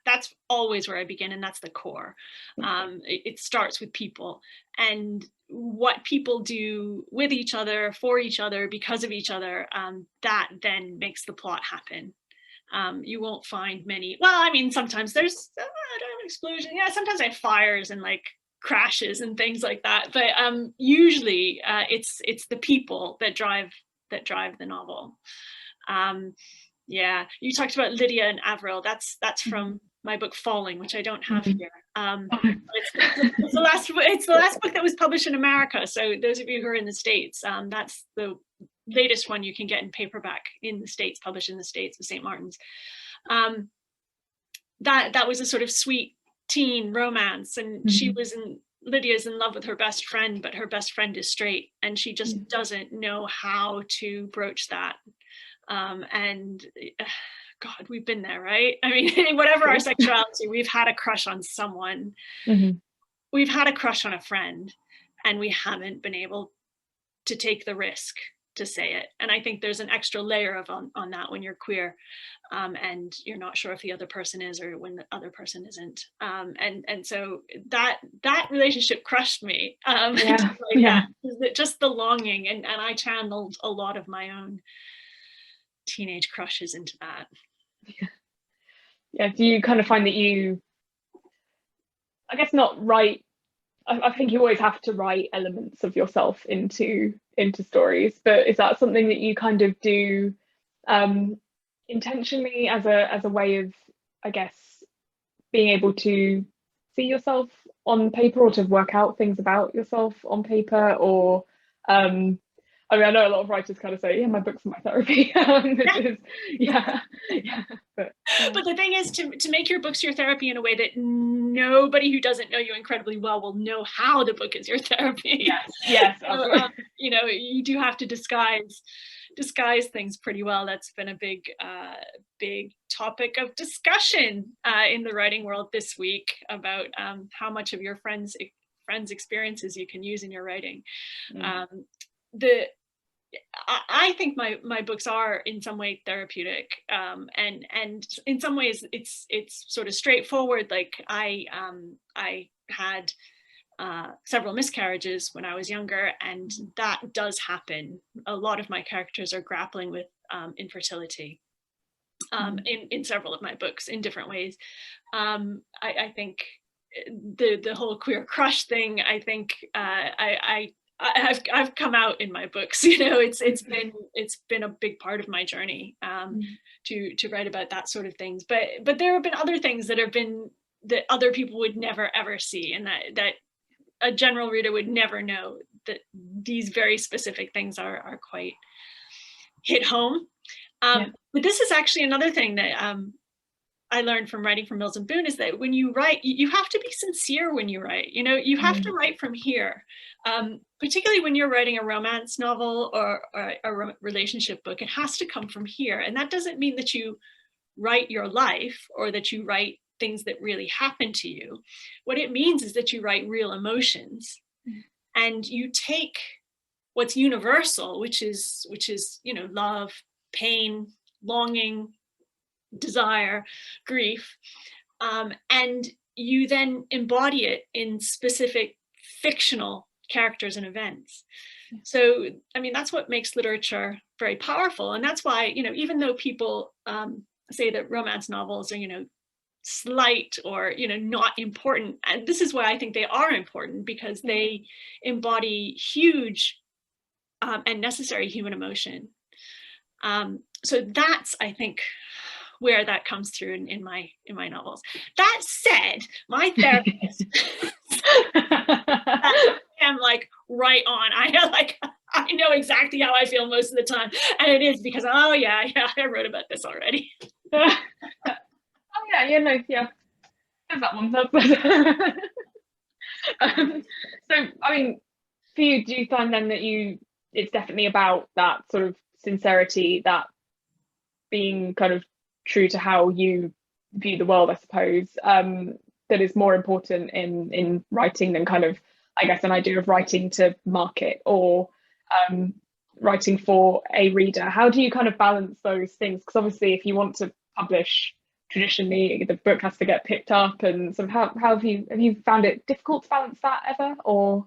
Speaker 2: that's always where I begin, and that's the core. It starts with people, and what people do with each other, for each other, because of each other, that then makes the plot happen. You won't find many, sometimes there's an explosion, sometimes I have fires and like crashes and things like that, but usually it's the people that drive the novel. You talked about Lydia and Avril. That's from my book Falling, which I don't have here. It's the last book that was published in America. So those of you who are in the States, that's the latest one you can get in paperback in the States, published in the States with St. Martin's. That was a sort of sweet teen romance, and Lydia's in love with her best friend, but her best friend is straight, and she just doesn't know how to broach that. And God, we've been there, right? I mean, whatever our sexuality, we've had a crush on someone. We've had a crush on a friend, and we haven't been able to take the risk to say it. And I think there's an extra layer of on that when you're queer, and you're not sure if the other person is, or when the other person isn't. And so that relationship crushed me. Just the longing, and I channeled a lot of my own teenage crushes into that.
Speaker 1: Yeah. Do you kind of find that you, I guess, not write, I think you always have to write elements of yourself into stories, but is that something that you kind of do intentionally as a way of, I guess, being able to see yourself on paper, or to work out things about yourself on paper? Or I mean, I know a lot of writers kind of say, yeah, my books are my therapy. But
Speaker 2: the thing is to make your books your therapy in a way that nobody who doesn't know you incredibly well will know how the book is your therapy.
Speaker 1: Yes.
Speaker 2: So, you do have to disguise things pretty well. That's been a big topic of discussion in the writing world this week, about how much of your friends' experiences you can use in your writing. I think my books are in some way therapeutic, and in some ways it's sort of straightforward. Like I had several miscarriages when I was younger, and that does happen. A lot of my characters are grappling with infertility in several of my books in different ways. I think the whole queer crush thing, I think I've come out in my books. It's been a big part of my journey to write about that sort of things. But there have been other things that other people would never ever see, and that a general reader would never know, that these very specific things are quite hit home. But this is actually another thing that I learned from writing for Mills and Boon, is that when you write, you have to be sincere when you write. You have to write from here, particularly when you're writing a romance novel or a relationship book. It has to come from here, and that doesn't mean that you write your life, or that you write things that really happen to you. What it means is that you write real emotions, and you take what's universal, which is love, pain, longing, desire, grief, and you then embody it in specific fictional characters and events. So, I mean, that's what makes literature very powerful, and that's why, even though people say that romance novels are, slight or, not important, and this is why I think they are important, because they embody huge and necessary human emotion. So that's, I think, where that comes through in my novels. That said, my therapist, I'm like right on. I know exactly how I feel most of the time, and it is because I wrote about this already.
Speaker 1: There's that one. So, I mean, for you, do you find then that it's definitely about that sort of sincerity, that being kind of true to how you view the world, I suppose, that is more important in writing than kind of, I guess, an idea of writing to market, or writing for a reader? How do you kind of balance those things? Because obviously, if you want to publish traditionally, the book has to get picked up, and sort of how have you found it difficult to balance that ever? Or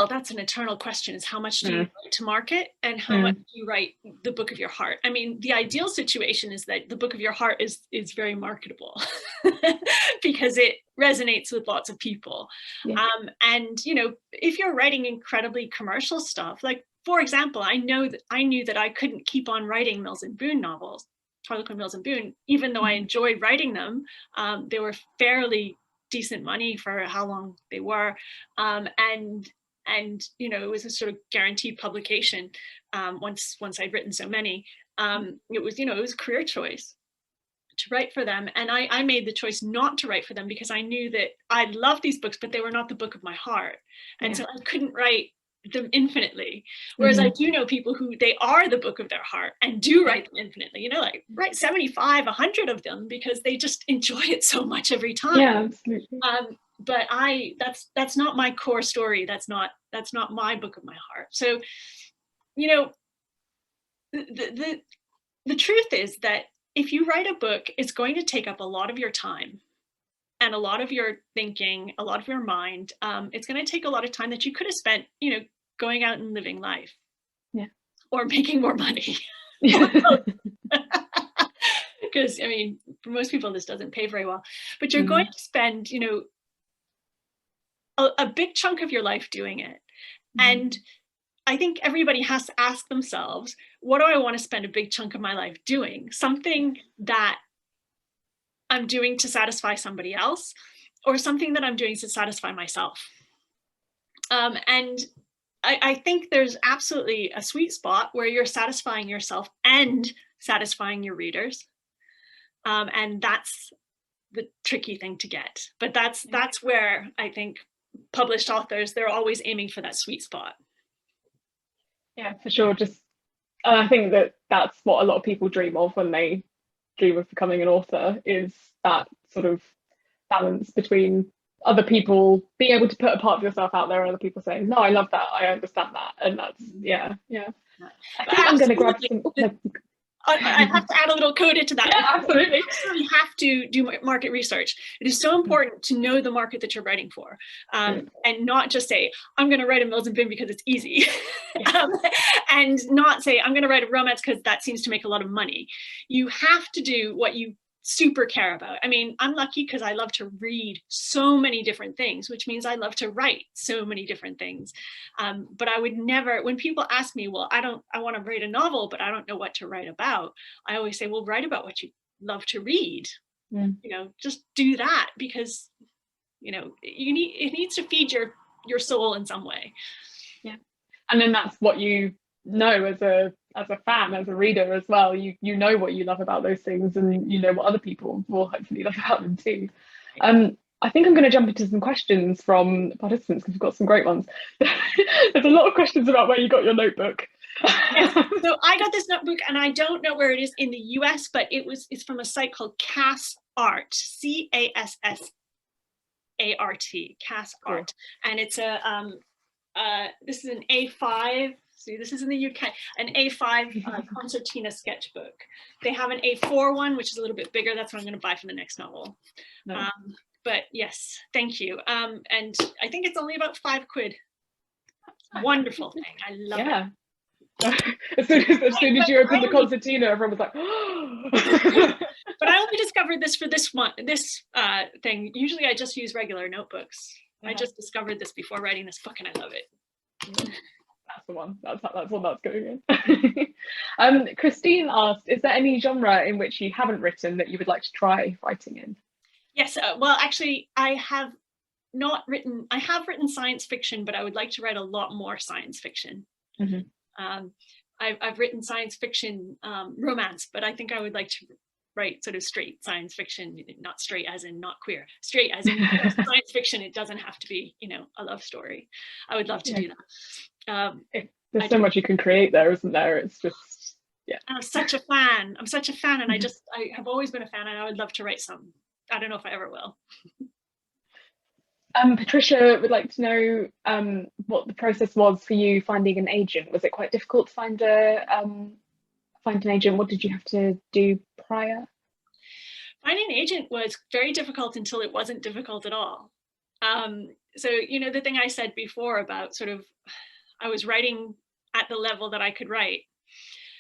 Speaker 1: that's an eternal question, is how much do you write to market, and how much do you write the book of your heart? I mean, the ideal situation is that the book of your heart is very marketable because it resonates with lots of people. And if you're writing incredibly commercial stuff, like, for example, I knew that I couldn't keep on writing Mills and Boon novels, Harlequin Mills and Boon, even though I enjoyed writing them. They were fairly decent money for how long they were, and
Speaker 2: And, you know, it was a sort of guaranteed publication once I'd written so many. It was, you know, it was a career choice to write for them. And I made the choice not to write for them because I knew that I loved these books, but they were not the book of my heart. And so I couldn't write them infinitely. Whereas I do know people who they are the book of their heart and do write them infinitely, you know, like write 75, 100 of them because they just enjoy it so much every time.
Speaker 1: Yeah, absolutely.
Speaker 2: But that's not my core story. That's not my book of my heart. So, you know, the truth is that if you write a book, it's going to take up a lot of your time and a lot of your thinking, a lot of your mind. It's going to take a lot of time that you could have spent, you know, going out and living life. Yeah. Or making more money. Because, I mean, for most people, this doesn't pay very well. But you're going to spend, you know, a big chunk of your life doing it. And I think everybody has to ask themselves, what do I want to spend a big chunk of my life doing? Something that I'm doing to satisfy somebody else, or something that I'm doing to satisfy myself. And I think there's absolutely a sweet spot where you're satisfying yourself and satisfying your readers. And that's the tricky thing to get. But that's where I think published authors, they're always aiming for that sweet spot.
Speaker 1: Yeah, for sure. Just I think that's what a lot of people dream of when they dream of becoming an author, is that sort of balance between other people being able to put a part of yourself out there and other people saying, no, I love that, I understand that. And that's I think I'm going to grab some
Speaker 2: I have to add a little coda to that.
Speaker 1: Yeah, absolutely.
Speaker 2: You have to do market research. It is so important to know the market that you're writing for, and not just say, I'm going to write a Mills and Boon because it's easy, and not say, I'm going to write a romance because that seems to make a lot of money. You have to do what you super care about. I mean, I'm lucky because I love to read so many different things, which means I love to write so many different things. But I would never, when people ask me, well, I want to write a novel, but I don't know what to write about. I always say, well, write about what you love to read. You know, just do that, because, you know, it needs to feed your soul in some way.
Speaker 1: Yeah. And then that's what you know as a fan, as a reader as well. You know what you love about those things, and you know what other people will hopefully love about them too. I think I'm going to jump into some questions from participants because we've got some great ones. There's a lot of questions about where you got your notebook.
Speaker 2: Yes. So I got this notebook, and I don't know where it is in the US, but it's from a site called Cass Art, CASSART, Cass Art, and it's this is an A5. See, this is in the UK, an A5 concertina sketchbook. They have an A4 one, which is a little bit bigger. That's what I'm going to buy for the next novel. Nice. But yes, thank you. And I think it's only about £5. Wonderful thing. I love it.
Speaker 1: As soon as you open the concertina, everyone was like, oh.
Speaker 2: But I only discovered this for this thing. Usually I just use regular notebooks. I just discovered this before writing this book, and I love it.
Speaker 1: That's the one. That's one that's going in. Christine asked, is there any genre in which you haven't written that you would like to try writing in?
Speaker 2: Yes, well, actually, I have written science fiction, but I would like to write a lot more science fiction. I've written science fiction romance, but I think I would like to write sort of straight science fiction, not straight as in not queer, straight as in science fiction. It doesn't have to be, you know, a love story. I would love to do that.
Speaker 1: There's so much you can create there, isn't there? It's just,
Speaker 2: I'm such a fan. And I have always been a fan, and I would love to write some. I don't know if I ever will.
Speaker 1: Patricia would like to know what the process was for you finding an agent. Was it quite difficult to find an agent? What did you have to do prior?
Speaker 2: Finding an agent was very difficult until it wasn't difficult at all. So, you know, the thing I said before about sort of, I was writing at the level that I could write.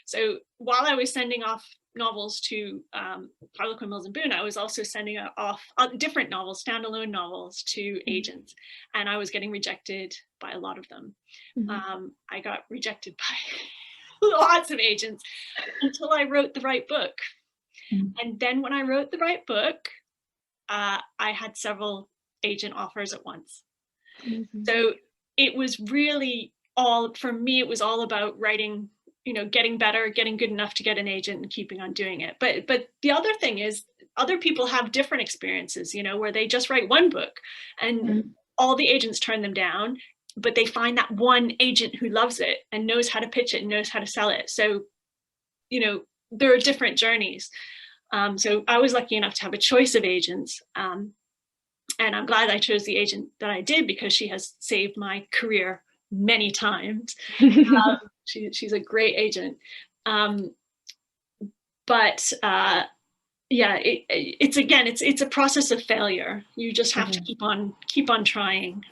Speaker 2: So while I was sending off novels to Harlequin, Mills and Boon, I was also sending off different novels, standalone novels, to agents, and I was getting rejected by a lot of them. I got rejected by lots of agents until I wrote the right book. And then when I wrote the right book, I had several agent offers at once. So it was really for me, it was all about writing, getting better, getting good enough to get an agent and keeping on doing it. But the other thing is, other people have different experiences, where they just write one book and all the agents turn them down, but they find that one agent who loves it and knows how to pitch it and knows how to sell it. So, there are different journeys. So I was lucky enough to have a choice of agents. And I'm glad I chose the agent that I did, because she has saved my career many times. She's a great agent. But yeah, it's a process of failure. You just have to keep on trying.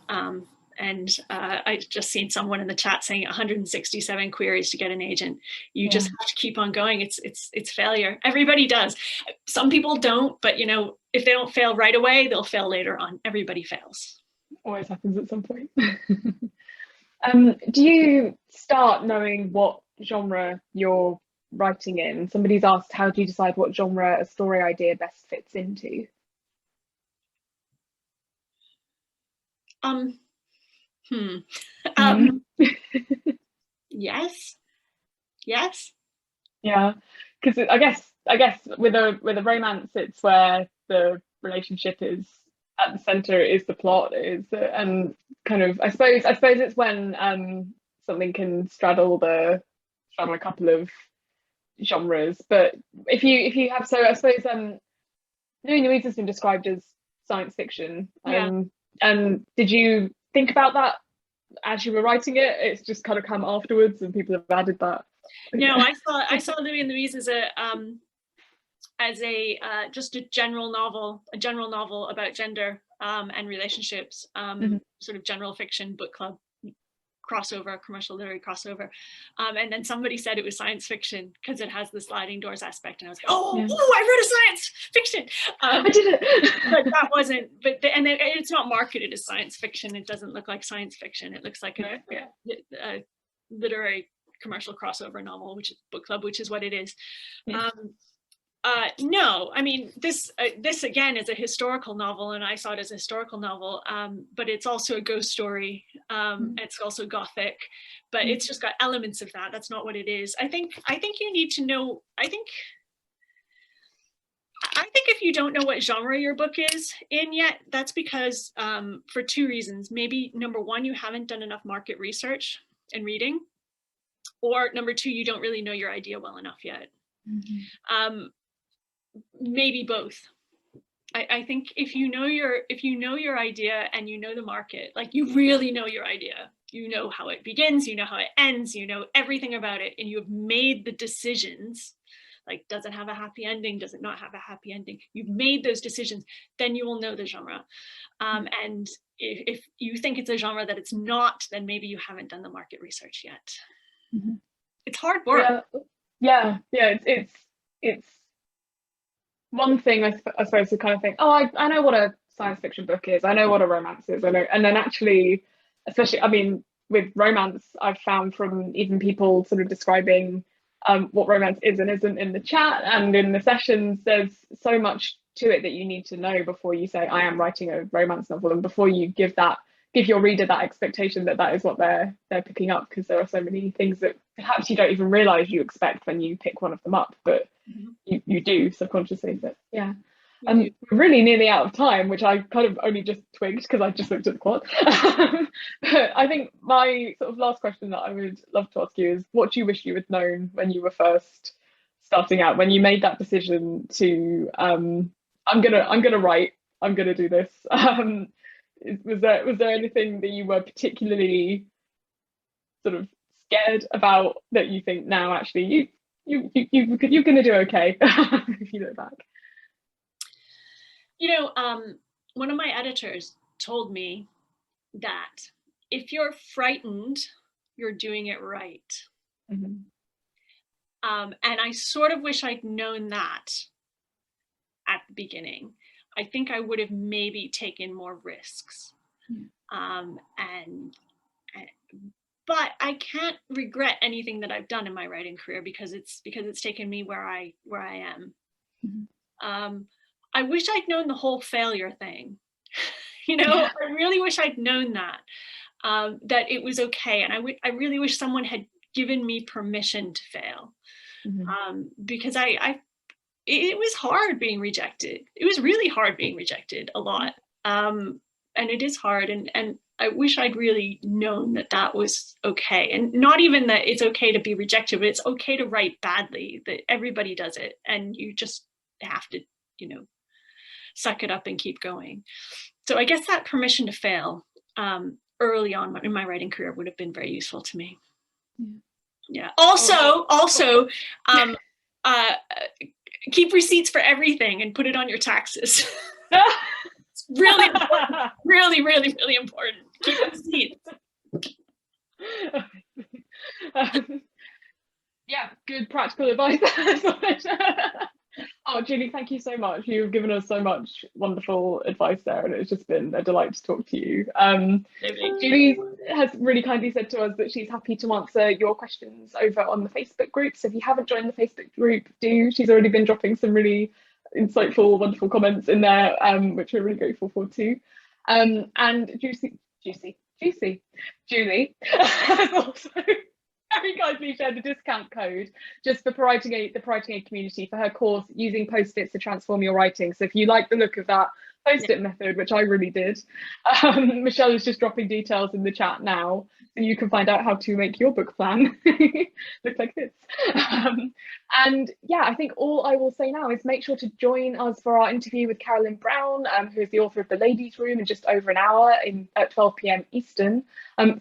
Speaker 2: And I just seen someone in the chat saying 167 queries to get an agent. You just have to keep on going. It's failure. Everybody does. Some people don't, but if they don't fail right away, they'll fail later on. Everybody fails.
Speaker 1: Always happens at some point. Do you start knowing what genre you're writing in? Somebody's asked, how do you decide what genre a story idea best fits into?
Speaker 2: Yes.
Speaker 1: Yeah, because I guess with a romance, it's where the relationship is at the center, is the plot, and kind of I suppose it's when something can straddle a couple of genres. But if you have, so I suppose Louis Louise has been described as science fiction. And did you think about that as you were writing it? It's just kind of come afterwards and people have added that?
Speaker 2: No, I saw Louis and Louise as just a general novel about gender and relationships, sort of general fiction book club crossover, commercial literary crossover. And then somebody said it was science fiction because it has the sliding doors aspect, and I was like, I wrote a science fiction.
Speaker 1: I did it.
Speaker 2: But that wasn't. And it's not marketed as science fiction. It doesn't look like science fiction. It looks like a literary commercial crossover novel, which is book club, which is what it is. No, I mean, this again is a historical novel, and I saw it as a historical novel, but it's also a ghost story. It's also gothic, but it's just got elements of that. That's not what it is. I think you need to know. I think if you don't know what genre your book is in yet, that's because for two reasons. Maybe number one, you haven't done enough market research and reading, or number two, you don't really know your idea well enough yet. Maybe both. I think if you know your idea and you know the market, like you really know your idea, you know how it begins, you know how it ends, you know everything about it, and you have made the decisions, like does it have a happy ending, does it not have a happy ending, you've made those decisions, then you will know the genre. And if you think it's a genre that it's not, then maybe you haven't done the market research yet. It's hard work.
Speaker 1: Yeah, it's one thing, I suppose, to kind of think, I know what a science fiction book is, I know what a romance is, I know, and then actually, especially, I mean, with romance, I've found from even people sort of describing what romance is and isn't in the chat and in the sessions, there's so much to it that you need to know before you say, I am writing a romance novel, and before you give your reader that expectation that is what they're picking up, because there are so many things that perhaps you don't even realize you expect when you pick one of them up, but you do subconsciously. But yeah, we're really nearly out of time, which I kind of only just twigged because I just looked at the clock. But I think my sort of last question that I would love to ask you is, what do you wish you had known when you were first starting out, when you made that decision to I'm gonna write, I'm gonna do this? Was there anything that you were particularly sort of scared about that you think now actually you're gonna do okay if you look back?
Speaker 2: One of my editors told me that if you're frightened, you're doing it right. And I sort of wish I'd known that at the beginning. I think I would have maybe taken more risks. But I can't regret anything that I've done in my writing career because it's taken me where I am. I wish I'd known the whole failure thing. I really wish I'd known that. that it was okay. And I really wish someone had given me permission to fail, because it was hard being rejected. It was really hard being rejected a lot. And it is hard. And I wish I'd really known that that was okay. And not even that it's okay to be rejected, but it's okay to write badly, that everybody does it. And you just have to, you know, suck it up and keep going. So I guess that permission to fail early on in my writing career would have been very useful to me. Yeah. Also, keep receipts for everything and put it on your taxes. It's really important. Really, really, really important. Keep receipts.
Speaker 1: Yeah, good practical advice. Oh, Julie, thank you so much. You've given us so much wonderful advice there, and it's just been a delight to talk to you. Julie has really kindly said to us that she's happy to answer your questions over on the Facebook group. So if you haven't joined the Facebook group, do. She's already been dropping some really insightful, wonderful comments in there, which we're really grateful for too. And Julie has also very kindly shared a discount code just for ProWritingAid, the ProWritingAid community, for her course Using Post-its to Transform Your Writing. So if you like the look of that post-it method, which I really did, Michelle is just dropping details in the chat now, so you can find out how to make your book plan look like this. And yeah, I think all I will say now is make sure to join us for our interview with Carolyn Brown, who is the author of The Ladies' Room, in just over an hour at 12 p.m. Eastern.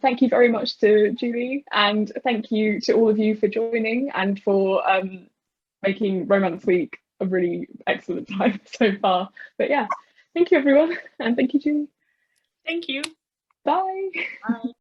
Speaker 1: Thank you very much to Julie, and thank you to all of you for joining and for making Romance Week a really excellent time so far. But yeah, thank you everyone, and thank you, Julie.
Speaker 2: Thank you.
Speaker 1: Bye.
Speaker 2: Bye.